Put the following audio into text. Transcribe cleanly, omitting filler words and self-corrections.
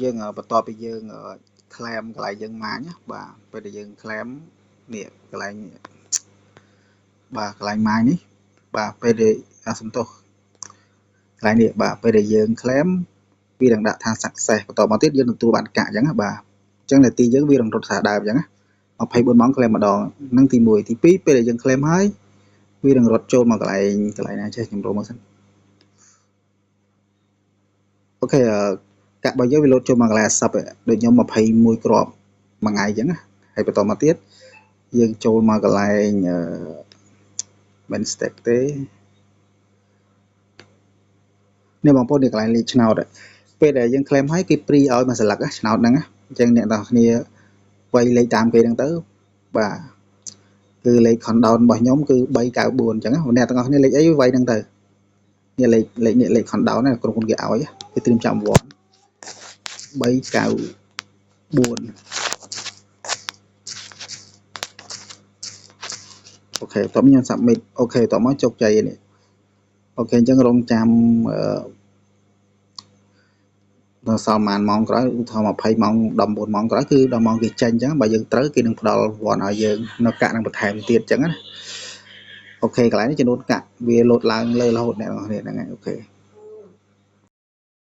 យើងបន្តពីយើងក្លែមកន្លែងយើងម៉ាញបាទពេលដែលយើងក្លែមនេះកន្លែងបាទកន្លែងម៉ាញនេះបាទពេលដែលសំទោសកន្លែងនេះបាទពេលដែលយើងក្លែមវានឹងដាក់ថា success បន្តមកទៀតយើងទទួលបានកាក់អញ្ចឹងបាទអញ្ចឹងនាទីយើងវានឹងរត់ថាដើមអញ្ចឹង24ម៉ោងក្លែមម្ដងហ្នឹងទី1ទី2ពេលដែលយើងក្លែមហើយវានឹងរត់ចូលមកកន្លែងណាចេះខ្ញុំរកមកសិនអូខេកាក់របស់យើងវាលោតចូលមកកន្លែង10ដូចខ្ញុំ21គ្រាប់មួយថ្ងៃអញ្ចឹងណាហើយបន្តមកទៀតយើងចូលមកកន្លែងមិន step ទេនេះបងប្អូននេះកន្លែងលេខឆ្នោតពេលដែលយើង claim ហើយគេព្រីឲ្យមួយស្លឹកឆ្នោតហ្នឹងអញ្ចឹងអ្នកនរគ្នាវាយលេខតាមគេហ្នឹងទៅបាទគឺលេខ countdown របស់ខ្ញុំគឺ394អញ្ចឹងអ្នកទាំងអស់គ្នាលេខអីវាយហ្នឹងទៅនេះលេខ countdown ណាក្រុមហ៊ុនគេឲ្យគេត្រៀមចាំវត្ត394អូខេតោះខ្ញុំ submit អូខេតោះមកជោគជ័យនេះអូខេអញ្ចឹងរងចាំដល់សល់ប្រហែលម៉ោងក្រោយឧទាហរណ៍20ម៉ោង19ម៉ោងក្រោយគឺដល់ម៉ោងគេចេញអញ្ចឹងបើយើងត្រូវគេនឹងផ្ដល់វ័នឲ្យយើងនៅកាក់នឹងបន្ថែមទៀតអញ្ចឹងណាអូខេកន្លែងនេះចំនួនកាក់វាលោតឡើងលើរហូតអ្នកនរគ្នាហ្នឹងហើយអូខេ